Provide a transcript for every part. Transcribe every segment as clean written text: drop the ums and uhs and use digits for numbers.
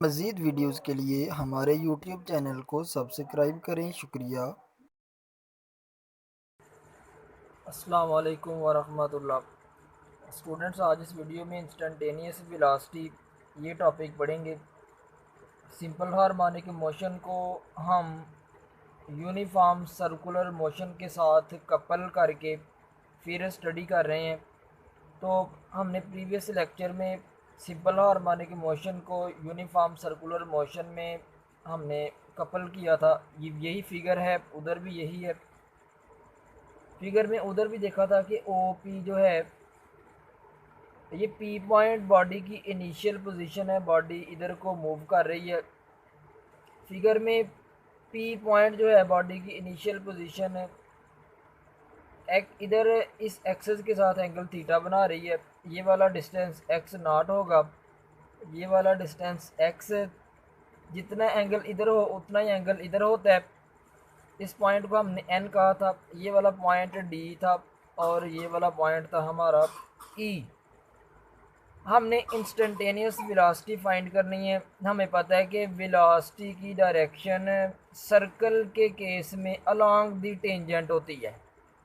मज़ीद वीडियोज़ के लिए हमारे यूट्यूब चैनल को सब्सक्राइब करें। शुक्रिया। अस्सलाम वालेकुम वरहमतुल्लाह। स्टूडेंट्स, आज इस वीडियो में इंस्टैंटेनियस वेलोसिटी ये टॉपिक पढ़ेंगे। सिंपल हार्मोनिक मोशन को हम यूनिफॉर्म सर्कुलर मोशन के साथ कपल करके फिर स्टडी कर रहे हैं। तो हमने प्रीवियस लेक्चर में सिंपल हार्मोनिक मोशन को यूनिफॉर्म सर्कुलर मोशन में हमने कपल किया था। यही फिगर है, उधर भी यही है। फिगर में उधर भी देखा था कि ओ पी जो है, ये पी पॉइंट बॉडी की इनिशियल पोजीशन है। बॉडी इधर को मूव कर रही है। फिगर में पी पॉइंट जो है बॉडी की इनिशियल पोजीशन है, एक इधर इस एक्सेस के साथ एंगल थीटा बना रही है। ये वाला डिस्टेंस एक्स नॉट होगा, ये वाला डिस्टेंस एक्स। जितना एंगल इधर हो उतना ही एंगल इधर होता है। इस पॉइंट को हमने एन कहा था, ये वाला पॉइंट डी था और ये वाला पॉइंट था हमारा ई। हमने इंस्टेंटेनियस वेलोसिटी फाइंड करनी है। हमें पता है कि वेलोसिटी की डायरेक्शन सर्कल के केस में अलोंग द टेंजेंट होती है।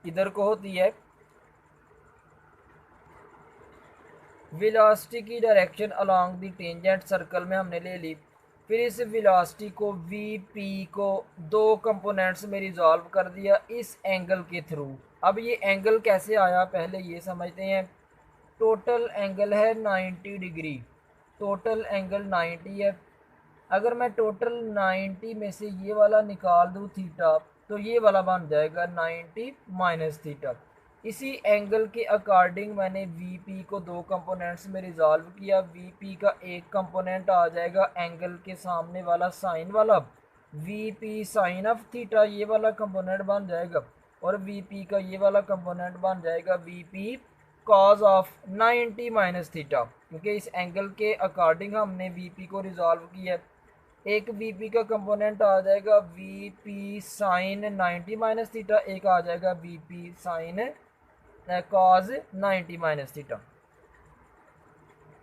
इधर को होती है। वेलोसिटी की direction along the tangent circle में हमने ले ली। फिर इस वेलोसिटी को वी पी को दो कंपोनेंट्स में रिजॉल्व कर दिया इस एंगल के थ्रू। अब ये एंगल कैसे आया पहले ये समझते हैं। टोटल एंगल है 90 डिग्री। टोटल एंगल 90 है। अगर मैं टोटल 90 में से ये वाला निकाल दूँ थीटा, तो ये वाला बन जाएगा 90 माइनस थीटा। इसी एंगल के अकॉर्डिंग मैंने वी पी को दो कंपोनेंट्स में रिजॉल्व किया। वी पी का एक कंपोनेंट आ जाएगा एंगल के सामने वाला साइन वाला, V P sine of theta ये वाला कंपोनेंट बन जाएगा। और वी पी का ये वाला कंपोनेंट बन जाएगा V P cause of 90 minus theta, क्योंकि इस एंगल के अकॉर्डिंग हमने वी पी को रिजॉल्व किया। एक वी पी का कंपोनेंट आ जाएगा V P sine 90 minus theta, एक आ जाएगा V P sine cos 90 minus theta.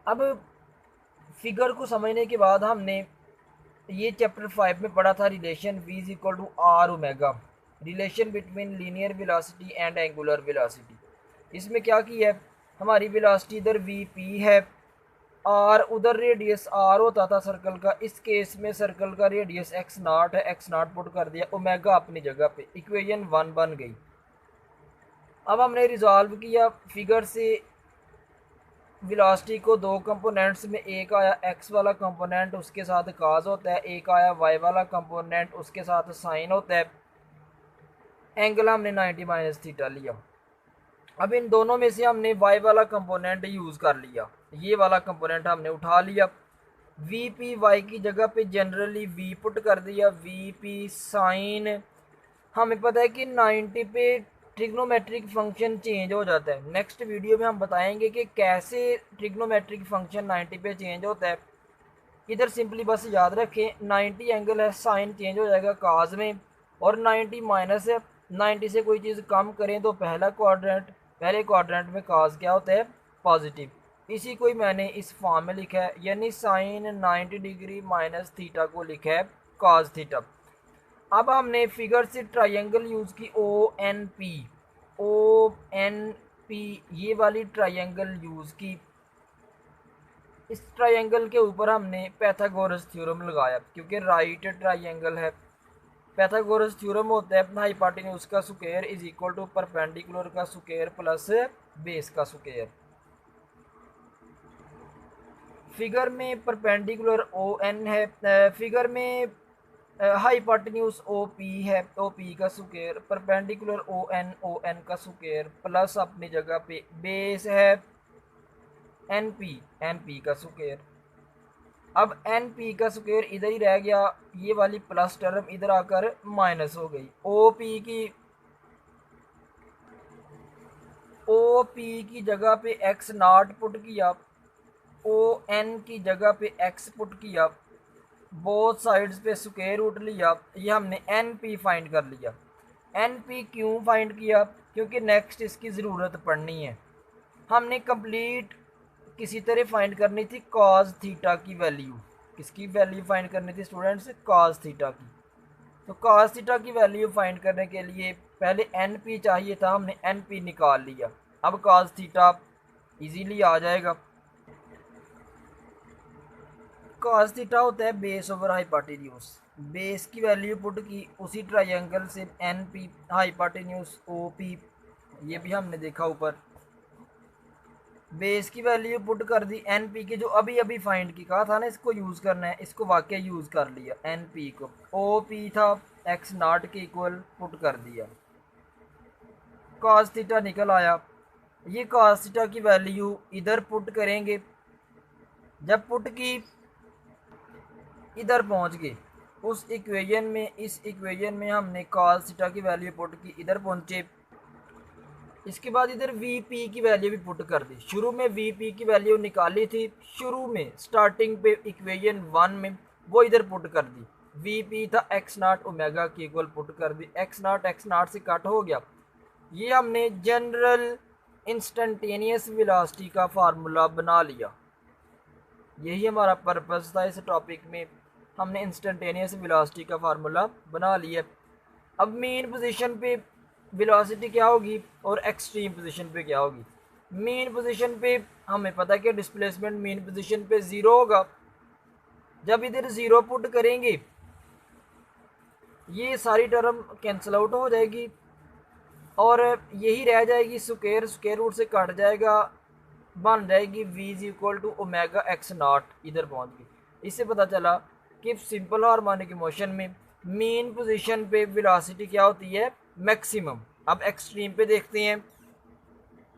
अब फिगर को समझने के बाद हमने ये चैप्टर 5 में पढ़ा था relation v is equal to R omega, relation between linear velocity and angular velocity. इसमें क्या किया है, हमारी वेलोसिटी इधर वी पी है और उधर रेडियस आर होता था सर्कल का। इस केस में सर्कल का रेडियस एक्स नॉट है, एक्स नॉट पुट कर दिया, ओमेगा अपनी जगह पे, इक्वेशन 1 बन गई। अब हमने रिजॉल्व किया फिगर से वेलोसिटी को दो कंपोनेंट्स में, एक आया एक्स वाला कंपोनेंट उसके साथ काज होता है, एक आया वाई वाला कंपोनेंट उसके साथ साइन होता है। एंगल हमने 90 माइनस थीटा लिया। अब इन दोनों में से हमने वाई वाला कंपोनेंट यूज़ कर लिया, ये वाला कंपोनेंट हमने उठा लिया। वी पी वाई की जगह पे जनरली वी पुट कर दिया, वी पी साइन। हमें पता है कि 90 पे ट्रिग्नोमेट्रिक फंक्शन चेंज हो जाता है। नेक्स्ट वीडियो में हम बताएंगे कि कैसे ट्रिग्नोमेट्रिक फंक्शन 90 पे चेंज होता है। इधर सिंपली बस याद रखें 90 एंगल है, साइन चेंज हो जाएगा काज में, और 90 माइनस है। 90 से कोई चीज़ कम करें तो पहले क्वाड्रेंट में काज क्या होता है, पॉजिटिव। इसी को ही मैंने इस फॉर्म में लिखा है, यानी साइन 90 डिग्री माइनस थीटा को लिखा है काज थीटा। अब हमने फिगर से ट्रायंगल यूज़ की ओ एन पी ये वाली ट्रायंगल यूज़ की। इस ट्रायंगल के ऊपर हमने पैथागोरस थ्योरम लगाया, क्योंकि राइट ट्रायंगल है। पैथागोरस थ्योरम होता है हाइपोटेन्यूज का square is equal to perpendicular का स्क्वायर प्लस बेस का स्क्वायर। फिगर में परपेंडिकुलर ओ एन है, फिगर में हाइपोटेन्यूज ओ पी है, ओ पी का स्क्वायर परपेंडिकुलर ओ एन का स्क्वायर प्लस अपनी जगह पे बेस है एन पी का स्क्वायर। अब एन पी का स्क्वायर इधर ही रह गया, ये वाली प्लस टर्म इधर आकर माइनस हो गई। ओ पी की जगह पे एक्स नॉट पुट किया, ओ एन की जगह पे एक्स पुट किया, बोथ साइड्स पे स्क्वायर रूट लिया, ये हमने एन पी फाइंड कर लिया। एन पी क्यों फाइंड किया, क्योंकि नेक्स्ट इसकी ज़रूरत पड़नी है। हमने कंप्लीट किसी तरह फाइंड करनी थी कॉज थीटा की वैल्यू। किसकी वैल्यू फाइंड करनी थी स्टूडेंट्स? कॉस थीटा की। तो कॉस थीटा की वैल्यू फाइंड करने के लिए पहले एन पी चाहिए था, हमने एन पी निकाल लिया। अब कॉस थीटा इजीली आ जाएगा। कॉस थीटा होता है बेस ओवर हाइपोटेन्यूज। बेस की वैल्यू पुट की उसी ट्रायंगल से N P, hypotenuse O P, ये भी हमने देखा ऊपर। बेस की वैल्यू पुट कर दी एन पी की, जो अभी अभी फाइंड की कहा था ना इसको यूज़ करना है, इसको वाकई यूज़ कर लिया। एन पी को ओ पी था एक्स नॉट के इक्वल पुट कर दिया, कॉस थीटा निकल आया। ये कॉस थीटा की वैल्यू इधर पुट करेंगे। जब पुट की इधर पहुंच गए उस इक्वेशन में, इस इक्वेशन में हमने कॉस थीटा की वैल्यू पुट की, इधर पहुंचे। इसके बाद इधर वी पी की वैल्यू भी पुट कर दी। शुरू में वी पी की वैल्यू निकाली थी, शुरू में स्टार्टिंग पे इक्वेशन 1 में, वो इधर पुट कर दी। वी पी था एक्स नॉट ओमेगा की इक्वल पुट कर दी। एक्स नॉट से कट हो गया। ये हमने जनरल इंस्टेंटेनियस वेलोसिटी का फार्मूला बना लिया। यही हमारा पर्पस था इस टॉपिक में, हमने इंस्टेंटेनियस वेलोसिटी का फार्मूला बना लिया। अब मेन पोजीशन पे वेलोसिटी क्या होगी और एक्सट्रीम पोजीशन पे क्या होगी। मेन पोजीशन पे हमें पता है कि डिस्प्लेसमेंट मेन पोजीशन पे ज़ीरो होगा। जब इधर ज़ीरो पुट करेंगे ये सारी टर्म कैंसिल आउट हो जाएगी और यही रह जाएगी स्क्वायर, स्क्वायर रूट से कट जाएगा, बन जाएगी v is equal to omega x naught. इधर पहुंच गई। इससे पता चला कि सिंपल हार्मोनिक मोशन में मेन पोजीशन पे वेलोसिटी क्या होती है? मैक्सिमम। अब एक्सट्रीम पे देखते हैं।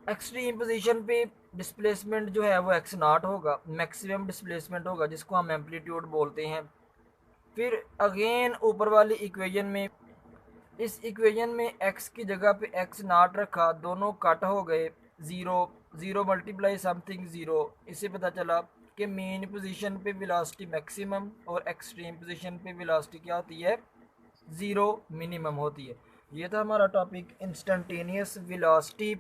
एक्सट्रीम पोजीशन पे डिस्प्लेसमेंट जो है वो एक्स नॉट होगा, मैक्सिमम डिस्प्लेसमेंट होगा, जिसको हम एम्पलीट्यूड बोलते हैं। फिर अगेन ऊपर वाली इक्वेशन में, इस इक्वेशन में x की जगह पे x नॉट रखा, दोनों कट हो गए, zero zero multiply something zero. इससे पता चला कि मेन पोजीशन पे वेलोसिटी मैक्सिमम और एक्सट्रीम पोजीशन पे वेलोसिटी क्या होती है? ज़ीरो मिनिमम होती है। ये था हमारा topic instantaneous velocity.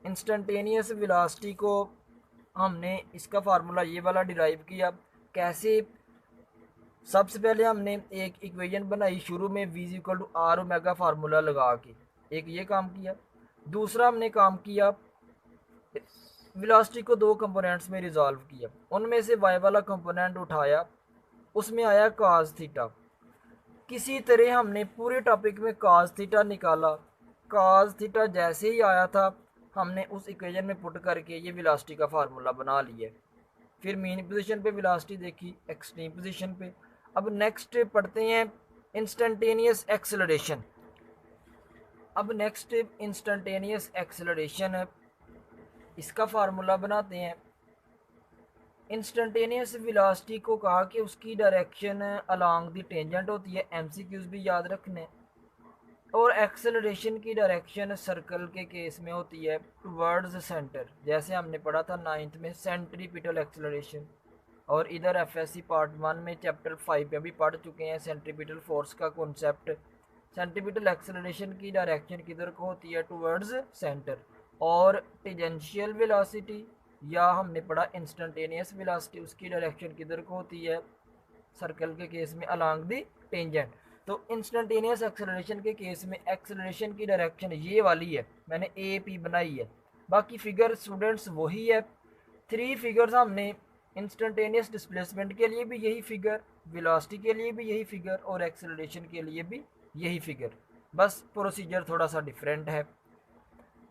Instantaneous velocity को हमने इसका फार्मूला ये वाला डिराइव किया। कैसे? सबसे पहले हमने एक इक्वेशन बनाई शुरू में v equal to R omega formula लगा के, एक ये काम किया। दूसरा हमने काम किया वेलोसिटी को दो कंपोनेंट्स में रिजॉल्व किया, उनमें से y वाला कंपोनेंट उठाया, उसमें आया cos थीटा। किसी तरह हमने पूरे टॉपिक में cos थीटा निकाला। cos थीटा जैसे ही आया था हमने उस इक्वेशन में पुट करके ये वेलोसिटी का फार्मूला बना लिया। फिर मेन पोजीशन पे वेलोसिटी देखी, एक्सट्रीम पोजीशन पे। अब नेक्स्ट पढ़ते हैं इंस्टेंटेनियस एक्सेलरेशन। अब नेक्स्ट इंस्टेंटेनियस एक्सेलरेशन, इसका फार्मूला बनाते हैं। इंस्टेंटेनियस वेलोसिटी को कहा कि उसकी डायरेक्शन अलोंग द टेंजेंट होती है, एमसीक्यूज भी याद रखने। और एक्सेलरेशन की डायरेक्शन सर्कल के केस में होती है टुवर्ड्स सेंटर, जैसे हमने पढ़ा था 9th में सेंट्रीपिटल एक्सेलरेशन। और इधर एफएससी पार्ट 1 में चैप्टर 5 में भी पढ़ चुके हैं सेंट्रीपिटल फोर्स का कॉन्सेप्ट। सेंट्रीपिटल एक्सेलरेशन की डायरेक्शन किधर को होती है? Towards centre. और टेंजेंशियल वेलोसिटी या हमने पढ़ा इंस्टेंटेनियस वेलोसिटी, उसकी डायरेक्शन किधर को होती है? सर्कल के केस में अलोंग द टेंजेंट। तो इंस्टेंटेनियस एक्सेलरेशन के केस में एक्सेलरेशन की डायरेक्शन ये वाली है, मैंने ए पी बनाई है। बाकी फिगर स्टूडेंट्स वही है। 3 फिगर्स हमने इंस्टेंटेनियस डिस्प्लेसमेंट के लिए भी यही फिगर, वेलोसिटी के लिए भी यही फिगर और एक्सेलरेशन के लिए भी यही फिगर, बस प्रोसीजर थोड़ा सा डिफरेंट है।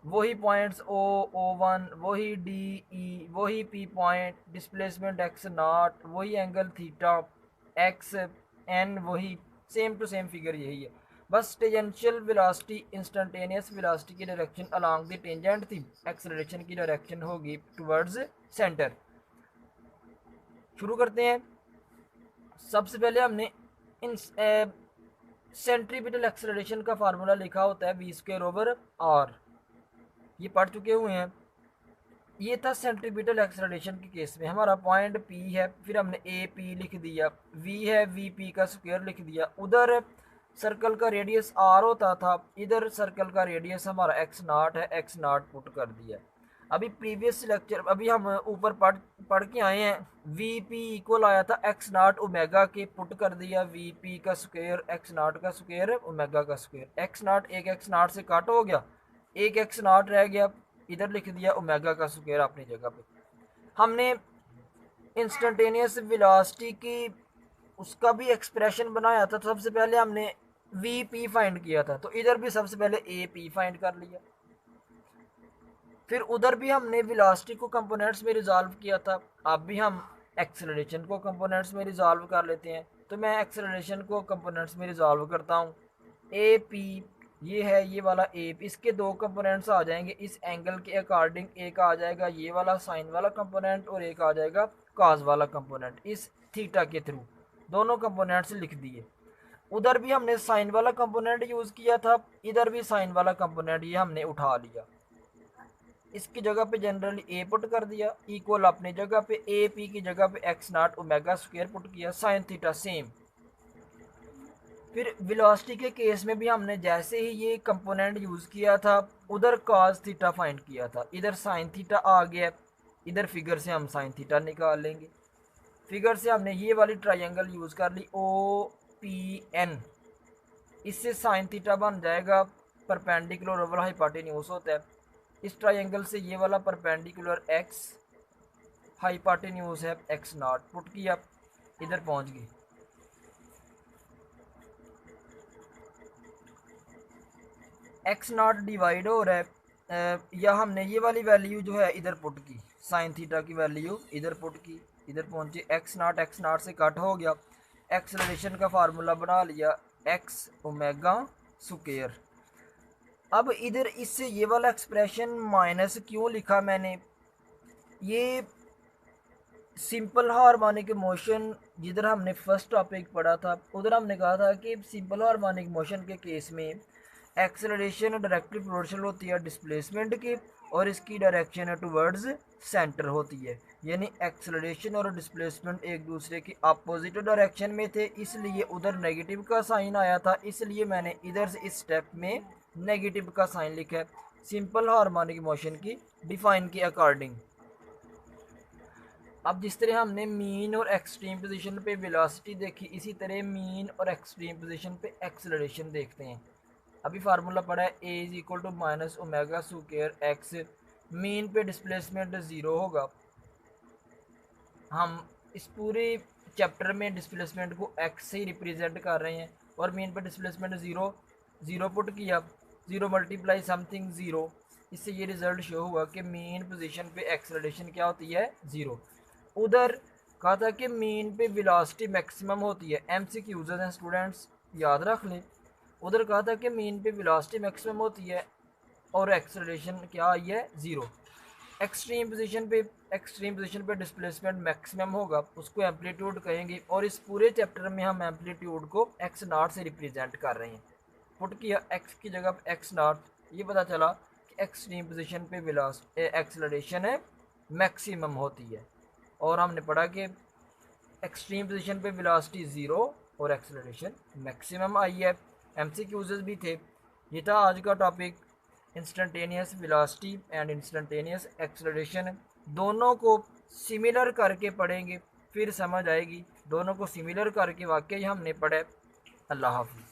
वही पॉइंट्स O1, वही DE, वही P point, displacement x not, वही एंगल थीटा, x n, वही सेम टू सेम फिगर यही है। बस टेंजेंशियल वेलोसिटी इंस्टेंटेनियस वेलोसिटी की डायरेक्शन अलोंग द टेंजेंट थी, एक्सेलरेशन की डायरेक्शन होगी टुवर्ड्स सेंटर। शुरू करते हैं। सबसे पहले हमने इन सेंट्रीपिटल एक्सेलरेशन का फार्मूला लिखा होता है वी स्क्वायर ओवर आर, ये पढ़ चुके हुए हैं। ये था सेंट्रीपिटल एक्सेलरेशन के केस में, हमारा पॉइंट P है, फिर हमने ए पी लिख दिया, V है वी पी का स्क्वायर लिख दिया। उधर सर्कल का रेडियस R होता था, इधर सर्कल का रेडियस हमारा x नॉट है, x नॉट पुट कर दिया। अभी प्रीवियस लेक्चर अभी हम ऊपर पढ़ के आए हैं, वी पी इक्वल आया था एक्स नाट ओमेगा के, पुट कर दिया वी पी का स्क्वायर एक्स नाट का स्क्वायर ओमेगा का स्क्वायर, एक्स नाट एक एक्स नाट से कट हो गया, एक एक्स नाट रह गया, इधर लिख दिया ओमेगा का स्क्वायर अपनी जगह पे। हमने इंस्टेंटेनियस वेलोसिटी की उसका भी एक्सप्रेशन बनाया था, तो सबसे पहले हमने वी पी फाइंड किया था, तो इधर भी सबसे पहले ए पी फाइंड कर लिया। फिर उधर भी हमने वेलोसिटी को कंपोनेंट्स में रिजॉल्व किया था, अब भी हम एक्सेलरेशन को कंपोनेंट्स में रिजॉल्व कर लेते हैं। तो मैं एक्सेलरेशन को कंपोनेंट्स में रिजॉल्व करता हूँ। ए पी ये है, ये वाला ए पी, इसके दो कंपोनेंट्स आ जाएंगे इस एंगल के अकॉर्डिंग, एक आ जाएगा ये वाला साइन वाला कंपोनेंट और एक आ जाएगा कॉस वाला कंपोनेंट इस थीटा के थ्रू, दोनों कंपोनेंट्स लिख दिए। उधर भी हमने साइन वाला कंपोनेंट यूज़ किया था, इधर भी साइन वाला कंपोनेंट ये हमने उठा लिया, इसकी जगह पे जनरली ए पुट कर दिया, इक्वल अपनी जगह पे ए पी की जगह पे एक्स नाट ओमेगा स्क्वायर पुट किया, साइन थीटा सेम। फिर वेलोसिटी के केस में भी हमने जैसे ही ये कंपोनेंट यूज़ किया था, उधर कॉस थीटा फाइंड किया था, इधर साइन थीटा आ गया, इधर फिगर से हम साइन थीटा निकाल लेंगे। फिगर से हमने ये वाली ट्रायंगल यूज़ कर ली ओ पी एन, इससे साइन थीटा बन जाएगा परपेंडिकुलर ओवर हाइपोटेन्यूज होता है, इस ट्रायंगल से ये वाला परपेंडिकुलर एक्स हाइपोटेन्यूज है एक्स नॉट, पुट किया, इधर पहुंच गई। एक्स नॉट डिवाइड हो रहा है या हमने ये वाली वैल्यू जो है इधर पुट की, साइन थीटा की वैल्यू इधर पुट की, इधर पहुंची, एक्स नॉट से कट हो गया, एक्सेलरेशन का फार्मूला बना लिया एक्स ओमेगा स्क्वायर। अब इधर इससे ये वाला एक्सप्रेशन माइनस क्यों लिखा मैंने, ये सिंपल हार्मोनिक मोशन जिधर हमने फर्स्ट टॉपिक पढ़ा था, उधर हमने कहा था कि सिंपल हार्मोनिक मोशन के केस में एक्सेलरेशन डायरेक्टली प्रोपोर्शनल होती है डिस्प्लेसमेंट के, और इसकी डायरेक्शन टुवर्ड्स सेंटर होती है, यानी एक्सेलरेशन और डिस्प्लेसमेंट एक दूसरे की अपोजिट डायरेक्शन में थे, इसलिए उधर नेगेटिव का साइन आया था, इसलिए मैंने इधर से इस स्टेप में नेगेटिव का साइन लिखा है सिंपल हार्मोनिक मोशन की डिफाइन के अकॉर्डिंग। अब जिस तरह हमने मीन और एक्सट्रीम पोजीशन पे वेलोसिटी देखी, इसी तरह मीन और एक्सट्रीम पोजीशन पे एक्सेलरेशन देखते हैं। अभी फार्मूला पड़ा है a is equal to minus omega square x, mean पे डिस्प्लेसमेंट ज़ीरो होगा, हम इस पूरे चैप्टर में डिस्प्लेसमेंट को एक्स से ही रिप्रेजेंट कर रहे हैं, और मीन पे डिस्प्लेसमेंट ज़ीरो, ज़ीरो पुट किया, ज़ीरो मल्टीप्लाई समथिंग ज़ीरो, इससे ये रिजल्ट शो हुआ कि मीन पोजीशन पे एक्सेलरेशन क्या होती है, ज़ीरो। उधर कहा था कि मीन पे वेलोसिटी मैक्सिमम होती है, एमसीक्यूज़ हैं स्टूडेंट्स याद रख लें, उधर कहा था कि मीन पे वेलोसिटी मैक्सिमम होती है और एक्सेलरेशन क्या आई है, ज़ीरो। एक्सट्रीम पोजीशन पे डिस्प्लेसमेंट मैक्सिमम होगा, उसको एम्पलीट्यूड कहेंगे, और इस पूरे चैप्टर में हम एम्पलीट्यूड को एक्स नॉट से रिप्रेजेंट कर रहे हैं। पुट किया एक्स की जगह एक्स नॉट, ये पता चला कि एक्सट्रीम पोजीशन पे वेलोसिटी एक्सेलरेशन है मैक्सिमम होती है, और हमने पढ़ा कि एक्सट्रीम पोजीशन पे वेलोसिटी ज़ीरो और एक्सेलरेशन मैक्सिमम आई है, एमसीक्यूज़ भी थे। ये था आज का topic, instantaneous velocity and instantaneous acceleration, दोनों को सिमिलर करके पढ़ेंगे फिर समझ आएगी, दोनों को सिमिलर करके वाकई हमने पढ़ा। अल्लाह हाफ़िज़।